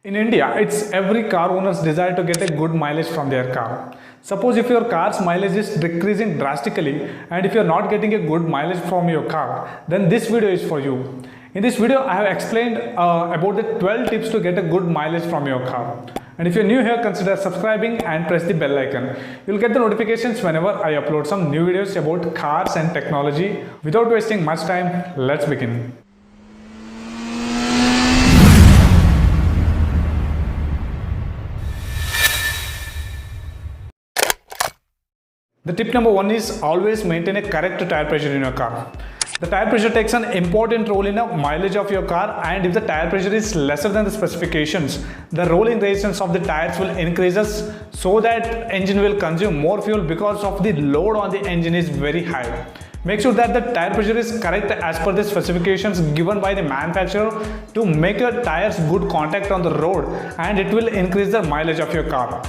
In India, it's every car owner's desire to get a good mileage from their car. Suppose if your car's mileage is decreasing drastically and if you're not getting a good mileage from your car, then this video is for you. In this video, I have explained about the 12 tips to get a good mileage from your car. And if you're new here, consider subscribing and press the bell icon. You'll get the notifications whenever I upload some new videos about cars and technology. Without wasting much time, let's begin. The tip number one is always maintain a correct tire pressure in your car. The tire pressure takes an important role in the mileage of your car, and if the tire pressure is lesser than the specifications, the rolling resistance of the tires will increases so that engine will consume more fuel because of the load on the engine is very high. Make sure that the tire pressure is correct as per the specifications given by the manufacturer to make your tires good contact on the road, and it will increase the mileage of your car.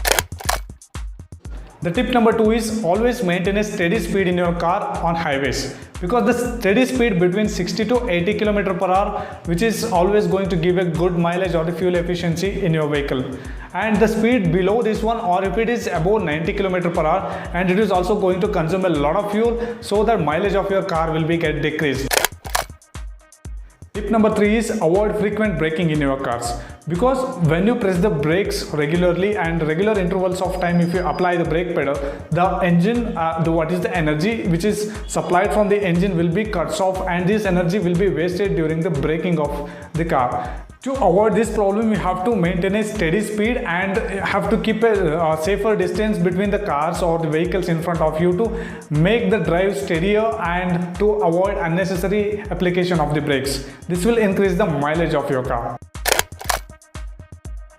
The tip number two is always maintain a steady speed in your car on highways, because the steady speed between 60 to 80 km per hour, which is always going to give a good mileage or the fuel efficiency in your vehicle. And the speed below this one, or if it is above 90 km per hour, and it is also going to consume a lot of fuel, so the mileage of your car will be get decreased. Tip number three is avoid frequent braking in your cars, because when you press the brakes regularly and regular intervals of time, if you apply the brake pedal, the engine, what is the energy which is supplied from the engine will be cut off, and this energy will be wasted during the braking of the car. To avoid this problem, you have to maintain a steady speed and have to keep a safer distance between the cars or the vehicles in front of you to make the drive steadier and to avoid unnecessary application of the brakes. This will increase the mileage of your car.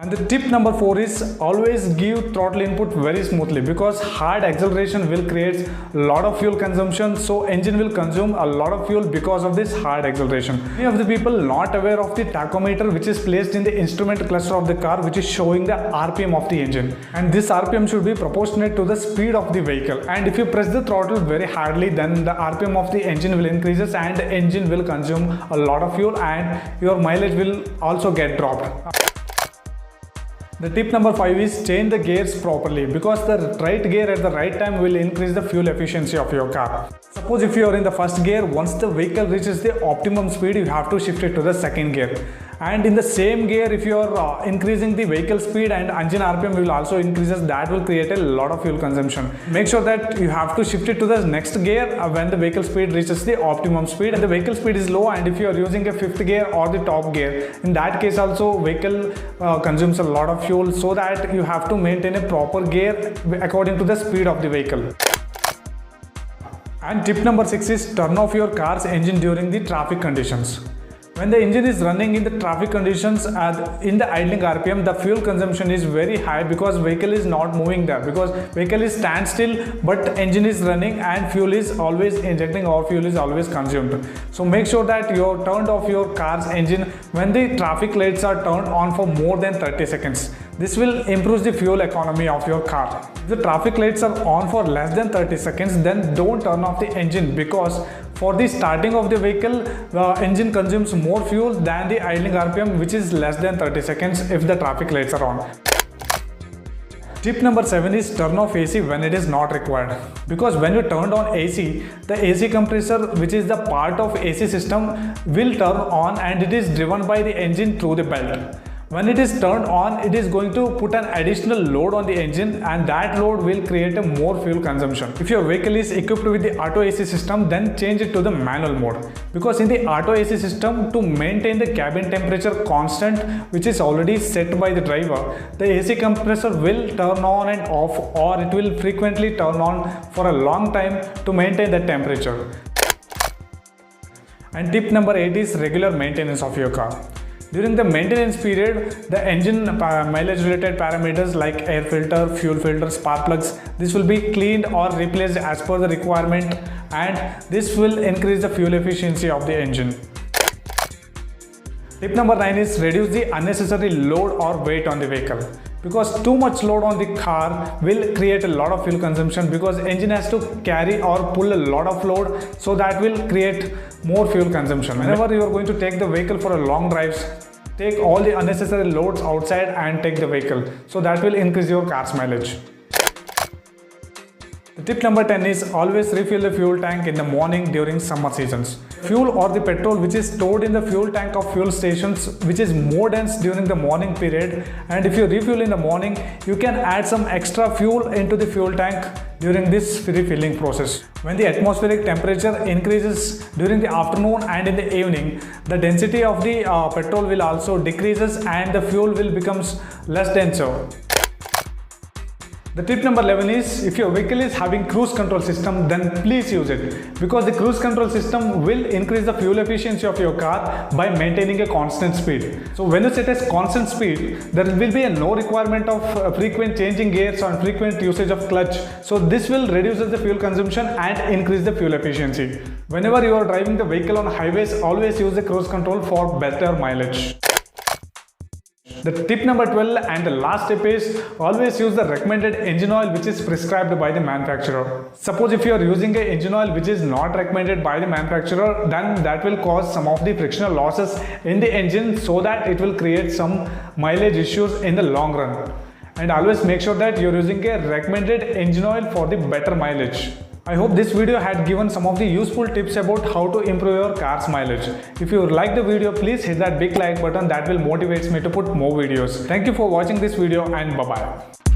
And the tip number four is always give throttle input very smoothly, because hard acceleration will create a lot of fuel consumption, so engine will consume a lot of fuel because of this hard acceleration. Many of the people not aware of the tachometer which is placed in the instrument cluster of the car, which is showing the RPM of the engine, and this RPM should be proportionate to the speed of the vehicle, and if you press the throttle very hardly, then the RPM of the engine will increases and the engine will consume a lot of fuel and your mileage will also get dropped. The tip number five is change the gears properly, because the right gear at the right time will increase the fuel efficiency of your car. Suppose if you are in the first gear, once the vehicle reaches the optimum speed, you have to shift it to the second gear. And in the same gear, if you are increasing the vehicle speed and engine RPM will also increases, that will create a lot of fuel consumption. Make sure that you have to shift it to the next gear when the vehicle speed reaches the optimum speed and the vehicle speed is low, and if you are using a fifth gear or the top gear, in that case also vehicle consumes a lot of fuel, so that you have to maintain a proper gear according to the speed of the vehicle. And tip number six is turn off your car's engine during the traffic conditions. When the engine is running in the traffic conditions in the idling RPM, the fuel consumption is very high, because vehicle is not moving there, because vehicle is stand still but engine is running and fuel is always injecting or fuel is always consumed. So make sure that you turned off your car's engine when the traffic lights are turned on for more than 30 seconds. This will improve the fuel economy of your car. If the traffic lights are on for less than 30 seconds, then don't turn off the engine, because for the starting of the vehicle, the engine consumes more fuel than the idling RPM, which is less than 30 seconds if the traffic lights are on. Tip number seven is turn off AC when it is not required, because when you turned on AC, the AC compressor, which is the part of AC system, will turn on and it is driven by the engine through the belt. When it is turned on, it is going to put an additional load on the engine, and that load will create a more fuel consumption. If your vehicle is equipped with the auto AC system, then change it to the manual mode, because in the auto AC system, to maintain the cabin temperature constant, which is already set by the driver, the AC compressor will turn on and off, or it will frequently turn on for a long time to maintain the temperature. And tip number eight is regular maintenance of your car. During the maintenance period, the engine mileage related parameters like air filter, fuel filter, spark plugs, this will be cleaned or replaced as per the requirement, and this will increase the fuel efficiency of the engine. Tip number 9 is reduce the unnecessary load or weight on the vehicle, because too much load on the car will create a lot of fuel consumption, because engine has to carry or pull a lot of load, so that will create more fuel consumption. Whenever you are going to take the vehicle for a long drives, take all the unnecessary loads outside and take the vehicle. So that will increase your car's mileage. Tip number 10 is always refill the fuel tank in the morning during summer seasons. Fuel or the petrol which is stored in the fuel tank of fuel stations which is more dense during the morning period, and if you refuel in the morning, you can add some extra fuel into the fuel tank during this refilling process. When the atmospheric temperature increases during the afternoon and in the evening, the density of the petrol will also decreases and the fuel will becomes less denser. The tip number 11 is, if your vehicle is having cruise control system, then please use it, because the cruise control system will increase the fuel efficiency of your car by maintaining a constant speed. So when you set a constant speed, there will be no requirement of frequent changing gears or frequent usage of clutch. So this will reduce the fuel consumption and increase the fuel efficiency. Whenever you are driving the vehicle on highways, always use the cruise control for better mileage. The tip number 12 and the last tip is, always use the recommended engine oil which is prescribed by the manufacturer. Suppose if you are using an engine oil which is not recommended by the manufacturer, then that will cause some of the frictional losses in the engine, so that it will create some mileage issues in the long run. And always make sure that you are using a recommended engine oil for the better mileage. I hope this video had given some of the useful tips about how to improve your car's mileage. If you like the video, please hit that big like button, that will motivate me to put more videos. Thank you for watching this video and bye bye.